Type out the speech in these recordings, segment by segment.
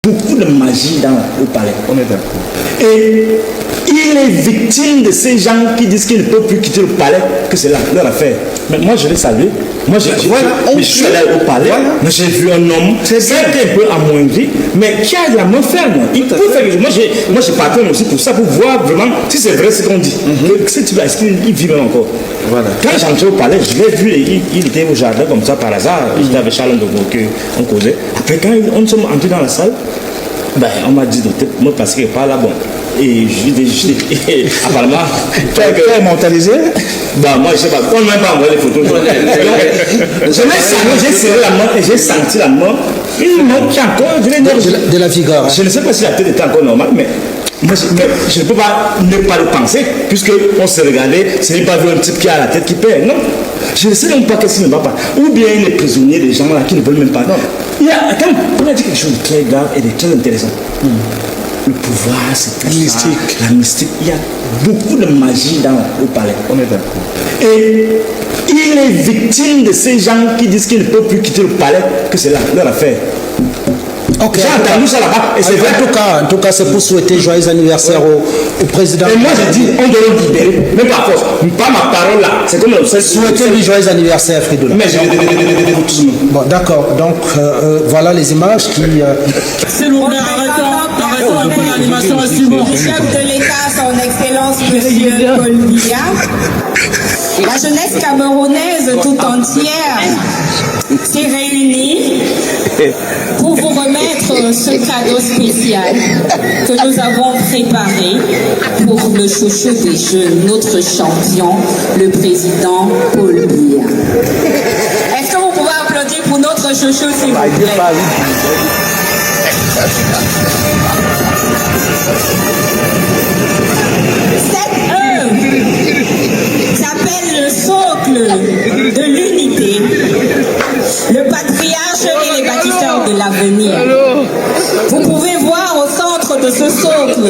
beaucoup de magie au palais. On est d'accord. Et il est victime de ces gens qui disent qu'il ne peut plus quitter le palais, que c'est là leur affaire. Mais moi, je l'ai salué. Moi, je suis allé au palais, j'ai vu un homme, c'est un peu amoindri, mais qui a la main ferme. Il peut faire quelque chose. Moi, je partais aussi pour ça, pour voir vraiment si c'est vrai ce qu'on dit. Est-ce qu'il vit même encore? Voilà. Quand j'entrais au palais, je l'ai vu, il était au jardin comme ça par hasard. Il avait Charles de on causait. Après, quand on sommes entrés dans la salle, ben, on m'a dit de me passer quelque part là, bon. Et je dis, apparemment, tu es mentalisé? Bah, moi, je sais pas, on ne m'a pas envoyé les photos. J'ai serré la main et j'ai senti la main. Une main qui encore, je vais dire. De la figure. Hein. Je ne sais pas si la tête était encore normale, mais moi, je ne peux pas ne pas le penser, puisqu'on s'est regardé, ce n'est pas vu un type qui a la tête qui perd. Non. Je ne sais même pas qu'est-ce qui ne va pas. Ou bien il est prisonnier des gens là qui ne veulent même pas. Non. Il a dit quelque chose de très grave et de très intéressant. Le pouvoir, c'est tout mystique. Ça, la mystique. Il y a beaucoup de magie au palais. On est d'accord. Et il est victime de ces gens qui disent qu'il ne peut plus quitter le palais, que c'est là leur affaire. Okay, j'ai entendu ça là-bas. Et c'est vrai. En tout cas, c'est pour souhaiter joyeux anniversaire au président. Et moi, je dis, on doit le libérer. Même pas force. Pas ma parole là. C'est comme c'est souhaiter joyeux anniversaire, Fridolin. Mais je bon, d'accord. Donc, voilà les images qui. C'est lourd, arrêtons l'animation à Simon. Chef de l'État, son Excellence, Monsieur Paul Biya. La jeunesse camerounaise tout entière s'est réunie pour vous remettre ce cadeau spécial que nous avons préparé pour le chouchou des jeunes, notre champion, le président Paul Biya. Est-ce que vous pouvez applaudir pour notre chouchou, s'il vous plaît? Cette œuvre s'appelle le socle de l'unité, le patriarche et les bâtisseurs de l'avenir. Vous pouvez voir au centre de ce socle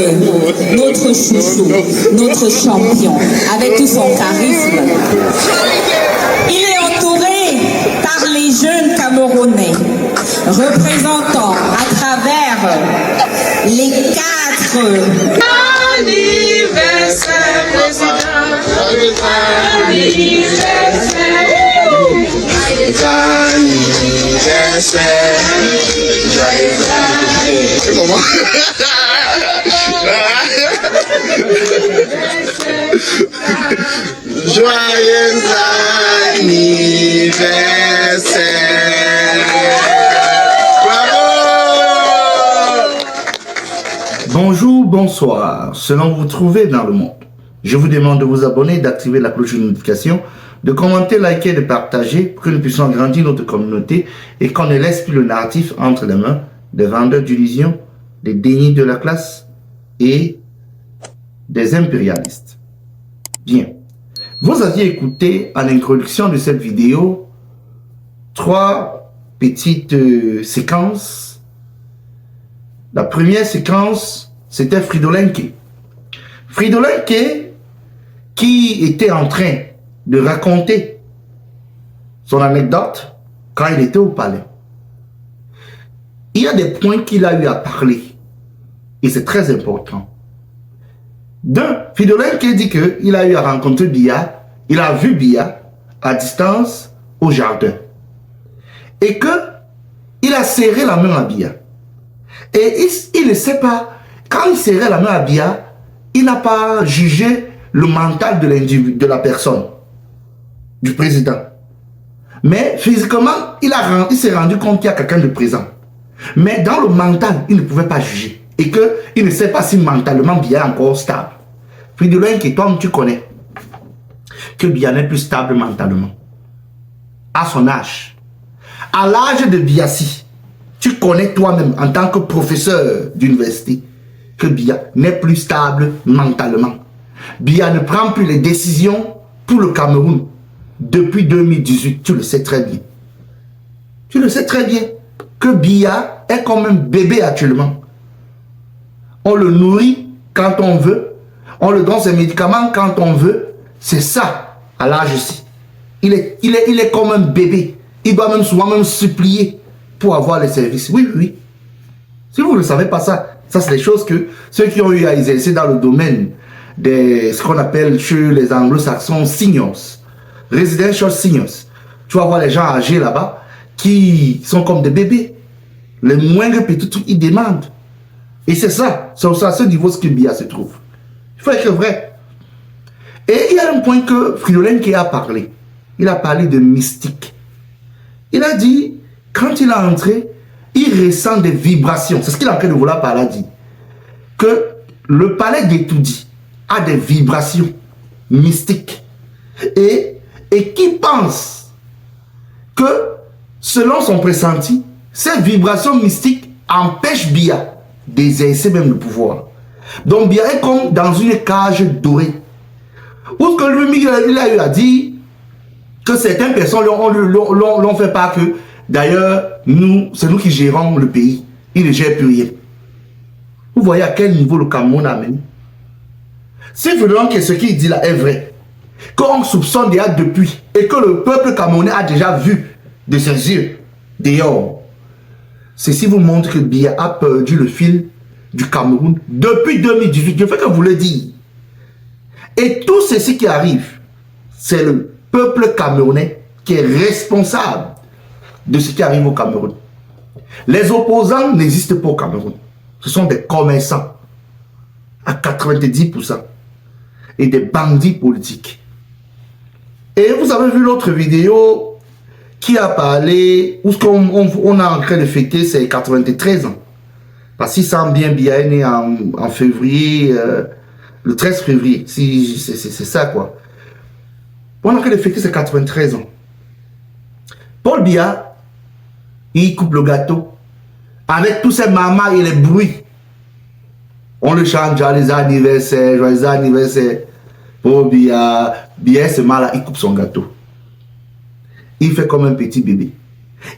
notre chouchou, notre champion, avec tout son charisme. Il est entouré par les jeunes Camerounais, représentant à travers les 4 anniversaire, président. Joyeux anniversaire. Joyeux anniversaire. Bonjour, bonsoir, selon vous trouvez dans le monde. Je vous demande de vous abonner, d'activer la cloche de notification, de commenter, liker, de partager pour que nous puissions agrandir notre communauté et qu'on ne laisse plus le narratif entre les mains des vendeurs d'illusions, des dénis de la classe et des impérialistes. Bien. Vous aviez écouté en introduction de cette vidéo 3 petites séquences. La première séquence, c'était Fridolin K. Fridolin K qui était en train de raconter son anecdote quand il était au palais. Il y a des points qu'il a eu à parler et c'est très important. D'un, Fridolin K dit qu'il a eu à rencontrer Biya, il a vu Biya à distance au jardin et que il a serré la main à Biya. Et il ne sait pas, quand il serrait la main à Biya, il n'a pas jugé le mental de l'individu, de la personne, du président. Mais physiquement, il s'est rendu compte qu'il y a quelqu'un de présent. Mais dans le mental, il ne pouvait pas juger. Et qu'il ne sait pas si mentalement Biya est encore stable. Fridolin K, toi, tu connais que Biya n'est plus stable mentalement. À son âge. À l'âge de Biassi, tu connais toi-même en tant que professeur d'université que Biya n'est plus stable mentalement. Biya ne prend plus les décisions pour le Cameroun depuis 2018. Tu le sais très bien. Tu le sais très bien que Biya est comme un bébé actuellement. On le nourrit quand on veut. On le donne ses médicaments quand on veut. C'est ça à l'âge-ci. Il est comme un bébé. Il doit même souvent supplier pour avoir les services. Oui, oui. Si vous ne savez pas ça, ça c'est des choses que ceux qui ont eu à exercer dans le domaine de ce qu'on appelle chez les anglo-saxons seniors, residential seniors. Tu vas voir les gens âgés là-bas qui sont comme des bébés. Les moindres petits trucs, ils demandent. Et c'est ça, c'est à ce niveau que Biya se trouve. Il faut être vrai. Et il y a un point que Fridolin qui a parlé. Il a parlé de mystique. Il a dit, quand il est entré, il ressent des vibrations. C'est ce qu'il est en train de vouloir parler, a dit. Que le palais d'Etoudi a des vibrations mystiques. Et qui pense que, selon son pressenti, ces vibrations mystiques empêchent Biya d'exercer même le pouvoir. Donc Biya est comme dans une cage dorée. Ou que lui, il a eu à dire que certaines personnes l'ont fait part que, d'ailleurs, c'est nous qui gérons le pays. Il ne gère plus rien. Vous voyez à quel niveau le Cameroun a amené. Si vraiment que ce qu'il dit là est vrai, qu'on soupçonne déjà depuis, et que le peuple camerounais a déjà vu de ses yeux, dehors, ceci vous montre que Biya a perdu le fil du Cameroun depuis 2018. Je fais que vous le dire. Et tout ceci qui arrive, c'est le peuple camerounais qui est responsable de ce qui arrive au Cameroun. Les opposants n'existent pas au Cameroun. Ce sont des commerçants à 90% et des bandits politiques. Et vous avez vu l'autre vidéo qui a parlé, où on a en train de fêter ses 93 ans. Parce qu'il semble bien Biya est né en février, le 13 février, c'est ça quoi. On a en train de fêter ses 93 ans. Paul Biya, il coupe le gâteau avec tous ces mamas et les bruits. On le chante, joyeux anniversaire, joyeux anniversaire. Paul Biya, Biya ce mal-là, il coupe son gâteau. Il fait comme un petit bébé.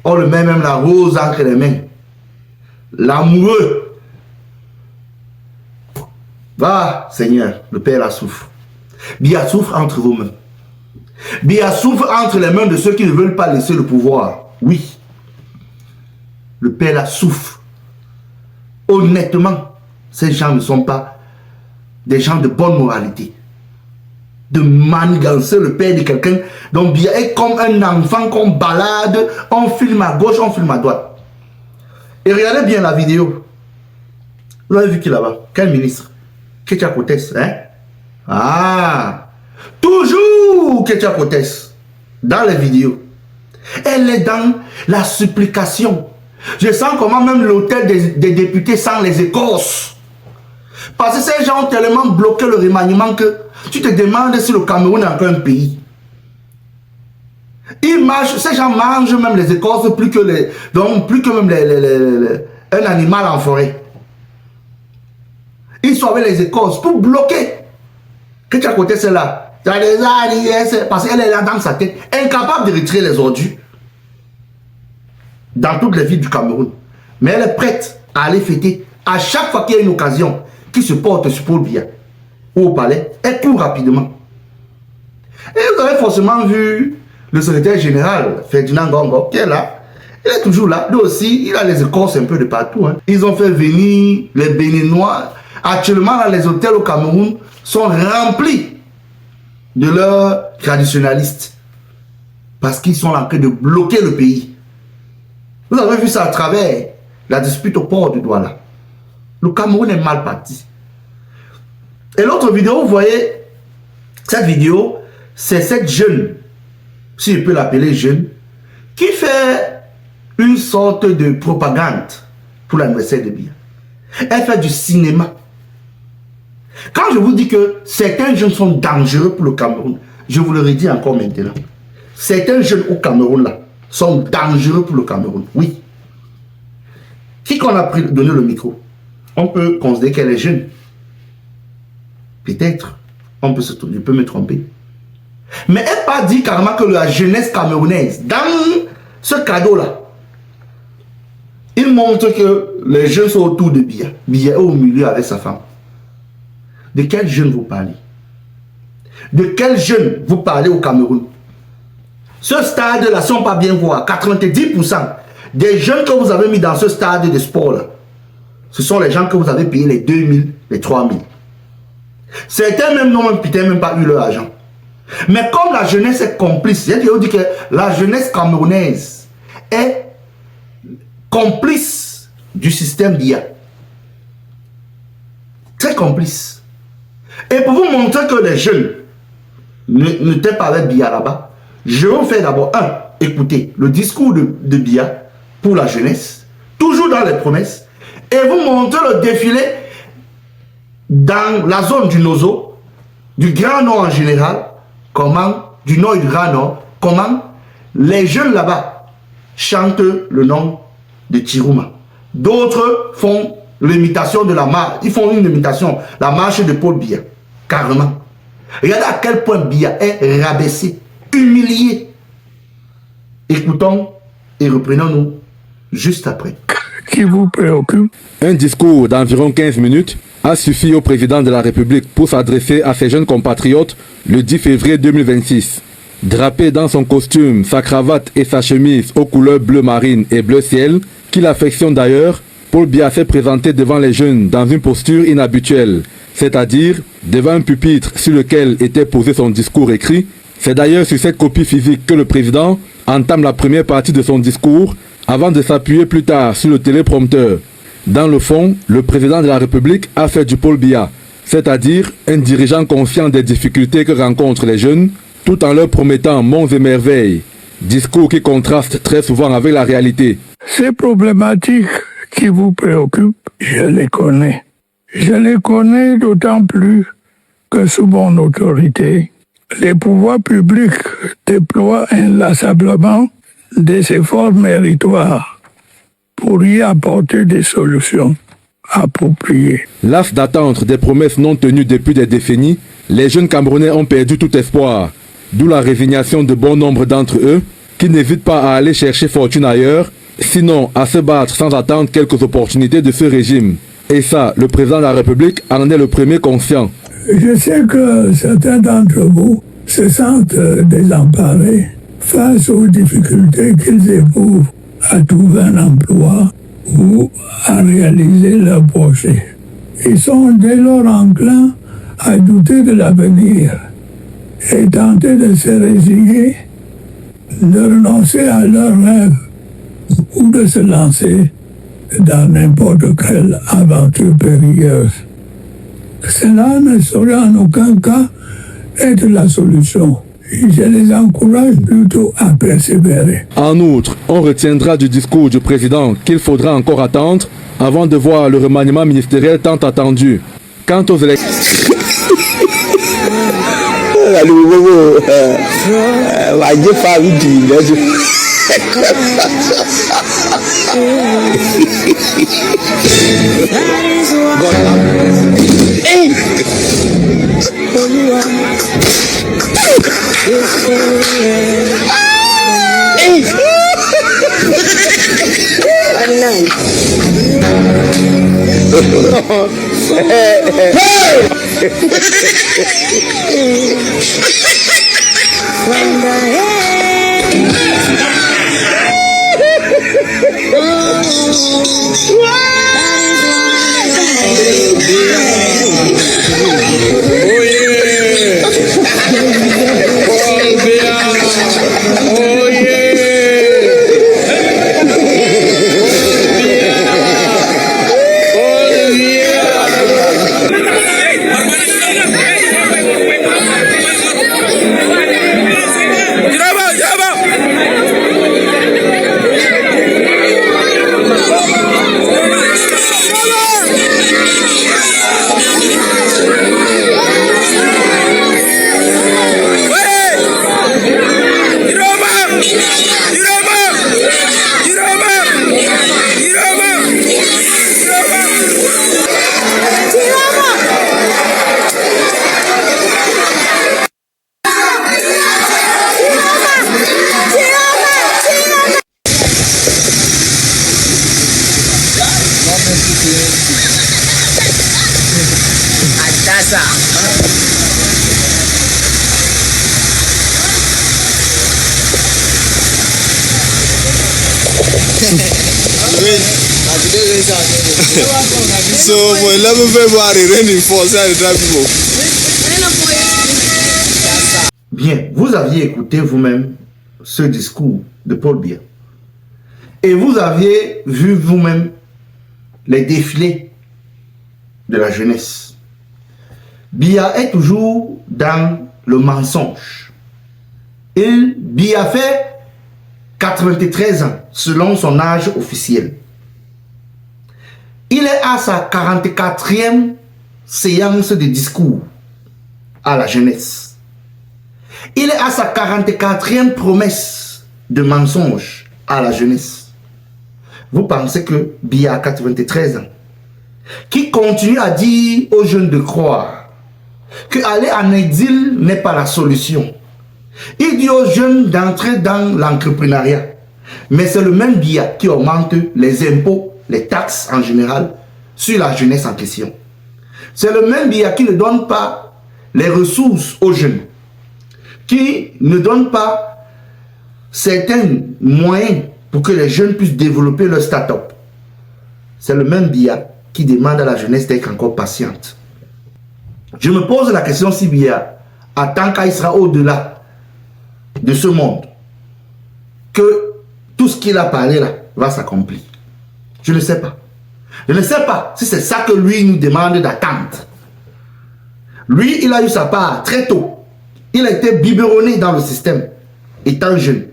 On le met même la rose entre les mains. L'amoureux. Va, Seigneur, le Père la souffre. Biya souffre entre vos mains. Biya souffre entre les mains de ceux qui ne veulent pas laisser le pouvoir. Oui. Le Père la souffre. Honnêtement, ces gens ne sont pas des gens de bonne moralité. De manigancer le père de quelqu'un. Donc Biya est comme un enfant qu'on balade, on filme à gauche, on filme à droite. Et regardez bien la vidéo. Vous avez vu qui là-bas? Quel ministre? Ketia Kotes, hein? Ah! Toujours Ketia Kotes. Dans les vidéos. Elle est dans la supplication. Je sens comment même l'hôtel des députés sent les écorces. Parce que ces gens ont tellement bloqué le remaniement que tu te demandes si le Cameroun est encore un pays. Ils mangent, ces gens mangent même les écorces plus que même un animal en forêt. Ils sont avec les écorces pour bloquer. Que tu as côté celle-là. Parce qu'elle est là dans sa tête, incapable de retirer les ordures dans toutes les villes du Cameroun. Mais elle est prête à aller fêter à chaque fois qu'il y a une occasion qui se porte sur Paul Biya ou au palais, elle court rapidement. Et vous avez forcément vu le secrétaire général, Ferdinand Gongo, qui est là. Il est toujours là. Lui aussi, il a les écorces un peu de partout. Hein. Ils ont fait venir les Béninois. Actuellement, là, les hôtels au Cameroun sont remplis de leurs traditionalistes. Parce qu'ils sont en train de bloquer le pays. Vous avez vu ça à travers la dispute au port de Douala. Le Cameroun est mal parti. Et l'autre vidéo, vous voyez, cette vidéo, c'est cette jeune, si je peux l'appeler jeune, qui fait une sorte de propagande pour l'anniversaire de Biya. Elle fait du cinéma. Quand je vous dis que certains jeunes sont dangereux pour le Cameroun, je vous le redis encore maintenant. Certains jeunes au Cameroun là sont dangereux pour le Cameroun. Oui. Qui qu'on a donné le micro? On peut considérer qu'elle est jeune. Peut-être. Je peux me tromper. Mais elle n'a pas dit carrément que la jeunesse camerounaise, dans ce cadeau-là, il montre que les jeunes sont autour de Biya. Biya est au milieu avec sa femme. De quel jeune vous parlez? De quel jeune vous parlez au Cameroun? Ce stade-là, si on ne peut pas bien voir, 90% des jeunes que vous avez mis dans ce stade de sport-là Ce sont les gens que vous avez payé les 2000, les 3000. Certains même n'ont même pas eu leur argent. Mais comme la jeunesse est complice, je vous dis que la jeunesse camerounaise est complice du système BIA. Très complice. Et pour vous montrer que les jeunes ne t'aiment pas avec BIA là-bas, je vais vous faire d'abord écoutez le discours de BIA pour la jeunesse, toujours dans les promesses, et vous montrer le défilé dans la zone du Nozo, du Grand Nord en général, comment, du Nord et du Grand Nord, comment les jeunes là-bas chantent le nom de Tirouma. D'autres font l'imitation de la marche, ils font une imitation, la marche de Paul Biya, carrément. Regardez à quel point Biya est rabaissé, humilié. Écoutons et reprenons-nous juste après. Qui vous préoccupe? Un discours d'environ 15 minutes a suffi au président de la République pour s'adresser à ses jeunes compatriotes le 10 février 2026. Drapé dans son costume, sa cravate et sa chemise aux couleurs bleu marine et bleu ciel, qu'il affectionne d'ailleurs, Paul Biya s'est présenté devant les jeunes dans une posture inhabituelle, c'est-à-dire devant un pupitre sur lequel était posé son discours écrit. C'est d'ailleurs sur cette copie physique que le président entame la première partie de son discours avant de s'appuyer plus tard sur le téléprompteur. Dans le fond, le président de la République a fait du Paul Biya, c'est-à-dire un dirigeant conscient des difficultés que rencontrent les jeunes, tout en leur promettant monts et merveilles. Discours qui contraste très souvent avec la réalité. Ces problématiques qui vous préoccupent, je les connais. Je les connais d'autant plus que sous mon autorité, les pouvoirs publics déploient inlassablement des efforts méritoires pour y apporter des solutions appropriées. Las d'attendre des promesses non tenues depuis des décennies, les jeunes Camerounais ont perdu tout espoir, d'où la résignation de bon nombre d'entre eux qui n'hésitent pas à aller chercher fortune ailleurs, sinon à se battre sans attendre quelques opportunités de ce régime. Et ça, le président de la République en est le premier conscient. Je sais que certains d'entre vous se sentent désemparés face aux difficultés qu'ils éprouvent à trouver un emploi ou à réaliser leurs projets. Ils sont dès lors enclins à douter de l'avenir et tenter de se résigner, de renoncer à leurs rêves ou de se lancer dans n'importe quelle aventure périlleuse. Cela ne saurait en aucun cas être la solution. Je les encourage plutôt à persévérer. En outre, on retiendra du discours du président qu'il faudra encore attendre avant de voir le remaniement ministériel tant attendu. Quant aux élections... So for 11 February, raining force and drive people. Bien, vous aviez écouté vous-même ce discours de Paul Biya. Et vous aviez vu vous-même les défilés de la jeunesse. Biya est toujours dans le mensonge. Biya fait 93 ans selon son âge officiel. Il est à sa 44e séance de discours à la jeunesse. Il est à sa 44e promesse de mensonge à la jeunesse. Vous pensez que Biya a 93 ans, qui continue à dire aux jeunes de croire que aller en exil n'est pas la solution. Il dit aux jeunes d'entrer dans l'entrepreneuriat. Mais c'est le même Biya qui augmente les impôts, les taxes en général, sur la jeunesse en question. C'est le même Biya qui ne donne pas les ressources aux jeunes, qui ne donne pas certains moyens pour que les jeunes puissent développer leur start-up. C'est le même Biya qui demande à la jeunesse d'être encore patiente. Je me pose la question si Biya attend qu'il sera au-delà de ce monde, que tout ce qu'il a parlé là va s'accomplir. Je ne sais pas. Je ne sais pas si c'est ça que lui nous demande d'attendre. Lui, il a eu sa part très tôt. Il a été biberonné dans le système étant jeune,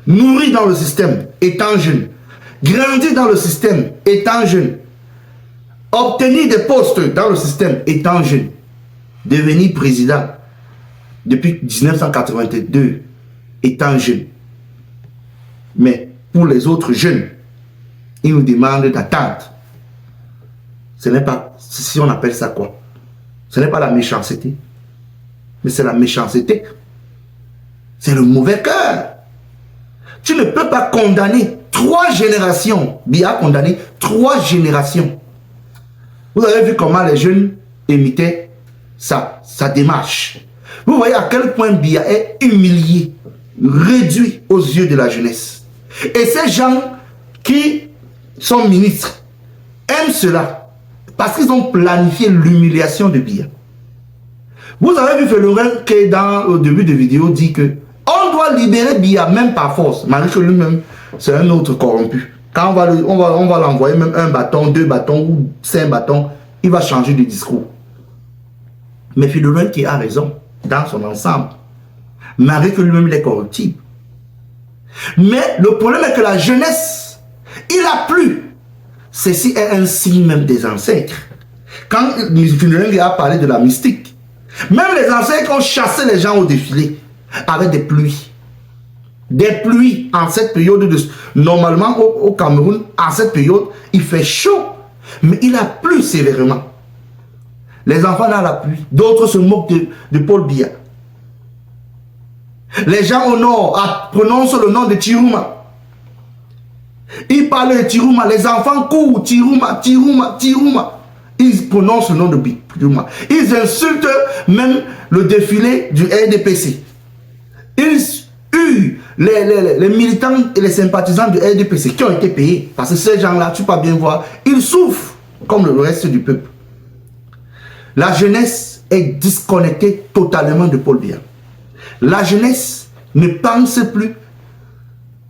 nourri dans le système étant jeune, grandi dans le système étant jeune, obtenir des postes dans le système étant jeune, devenir président depuis 1982 étant jeune. Mais pour les autres jeunes, ils nous demandent d'attendre. Ce n'est pas, si on appelle ça quoi? Ce n'est pas la méchanceté, mais c'est la méchanceté. C'est le mauvais cœur. Tu ne peux pas condamner 3 générations. Biya a condamné 3 générations. Vous avez vu comment les jeunes imitaient sa démarche. Vous voyez à quel point Biya est humilié, réduit aux yeux de la jeunesse. Et ces gens qui sont ministres aiment cela parce qu'ils ont planifié l'humiliation de Biya. Vous avez vu Félorin qui dans le début de vidéo dit que on doit libérer Biya même par force, malgré que lui-même c'est un autre corrompu. Quand on va l'envoyer même 1 bâton, 2 bâtons ou 5 bâtons, il va changer de discours. Mais Félorin qui a raison dans son ensemble, malgré que lui-même il est corruptible. Mais le problème est que la jeunesse, il a plu. Ceci est un signe même des ancêtres. Quand Félorin a parlé de la mystique, même les ancêtres ont chassé les gens au défilé avec des pluies. Des pluies en cette période. Normalement au Cameroun, en cette période, il fait chaud. Mais il a plu sévèrement. Les enfants dans la pluie. D'autres se moquent de Paul Biya. Les gens au nord prononcent le nom de Tiruma. Ils parlent de Tiruma. Les enfants courent. Tiruma, Tiruma, Tiruma. Ils prononcent le nom de Tiruma. Ils insultent même le défilé du RDPC. Ils huent les militants et les sympathisants du RDPC qui ont été payés. Parce que ces gens-là, tu peux bien voir, ils souffrent comme le reste du peuple. La jeunesse est disconnectée totalement de Paul Biya. La jeunesse ne pense plus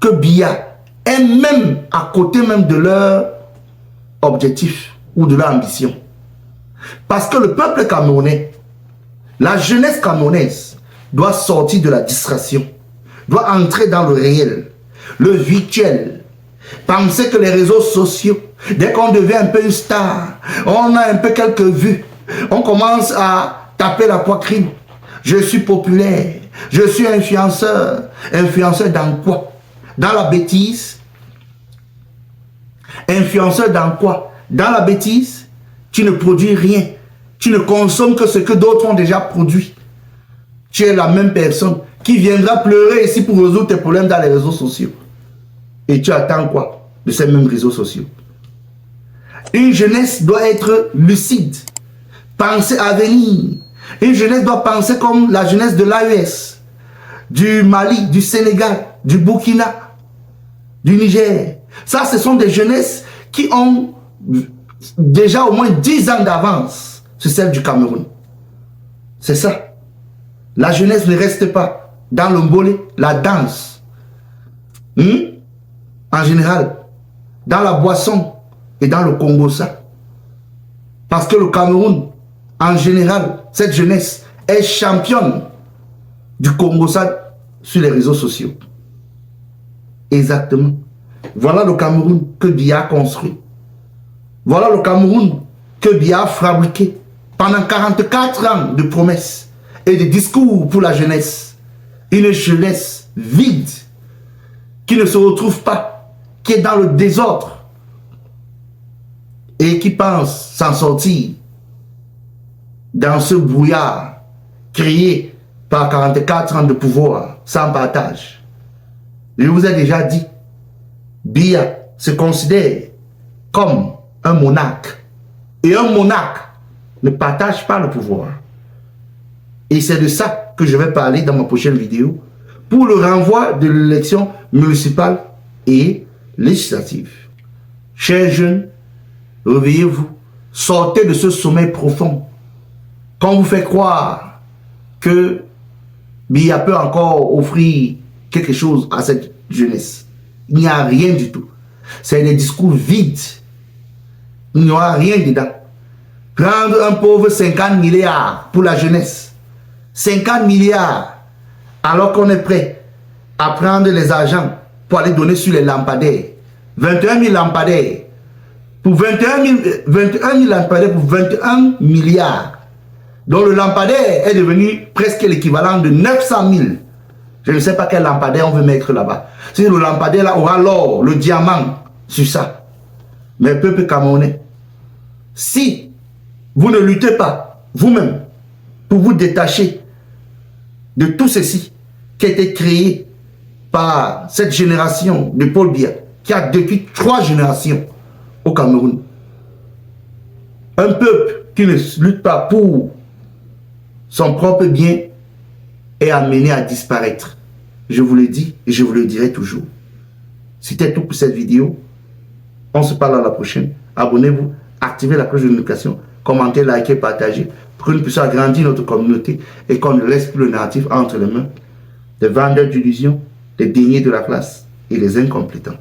que Biya est même à côté même de leur objectif ou de leur ambition. Parce que le peuple camerounais, la jeunesse camerounaise doit sortir de la distraction, doit entrer dans le réel, le virtuel. Penser que les réseaux sociaux, dès qu'on devient un peu une star, on a un peu quelques vues, on commence à taper la poitrine. Je suis populaire, je suis influenceur. Influenceur dans quoi? Dans la bêtise. Influenceur dans quoi? Dans la bêtise. Tu ne produis rien. Tu ne consommes que ce que d'autres ont déjà produit. Tu es la même personne qui viendra pleurer ici pour résoudre tes problèmes dans les réseaux sociaux. Et tu attends quoi de ces mêmes réseaux sociaux? Une jeunesse doit être lucide. Penser à venir. Une jeunesse doit penser comme la jeunesse de l'AES, du Mali, du Sénégal, du Burkina, du Niger. Ça, ce sont des jeunesses qui ont déjà au moins 10 ans d'avance sur celle du Cameroun. C'est ça. La jeunesse ne reste pas dans le mbolé, la danse. En général, dans la boisson et dans le Congo, ça. Parce que le Cameroun, en général, cette jeunesse est championne du Congo, ça, sur les réseaux sociaux. Exactement. Voilà le Cameroun que Biya a construit. Voilà le Cameroun que Biya a fabriqué pendant 44 ans de promesses et de discours pour la jeunesse. Une jeunesse vide, qui ne se retrouve pas, qui est dans le désordre et qui pense s'en sortir dans ce brouillard créé par 44 ans de pouvoir sans partage. Je vous ai déjà dit, Biya se considère comme un monarque. Et un monarque ne partage pas le pouvoir. Et c'est de ça que je vais parler dans ma prochaine vidéo pour le renvoi de l'élection municipale et législative. Chers jeunes, réveillez-vous, sortez de ce sommeil profond qu'on vous fait croire que Biya peut encore offrir quelque chose à cette jeunesse. Il n'y a rien du tout. C'est des discours vides. Il n'y aura rien dedans. Prendre un pauvre 50 milliards pour la jeunesse. 50 milliards alors qu'on est prêt à prendre les argents pour aller donner sur les lampadaires. 21 000 lampadaires. Pour 21 000 lampadaires pour 21 milliards. Donc le lampadaire est devenu presque l'équivalent de 900 000. Je ne sais pas quel lampadaire on veut mettre là-bas. Si le lampadaire là aura l'or, le diamant sur ça. Mais peuple camerounais, si vous ne luttez pas vous-même pour vous détacher de tout ceci qui a été créé par cette génération de Paul Biya, qui a depuis 3 générations au Cameroun. Un peuple qui ne lutte pas pour son propre bien est amené à disparaître. Je vous le dis et je vous le dirai toujours. C'était tout pour cette vidéo. On se parle à la prochaine. Abonnez-vous, activez la cloche de notification, commentez, likez, partagez pour que nous puissions agrandir notre communauté et qu'on ne laisse plus le narratif entre les mains des vendeurs d'illusions, des déniés de la classe et des incompétents.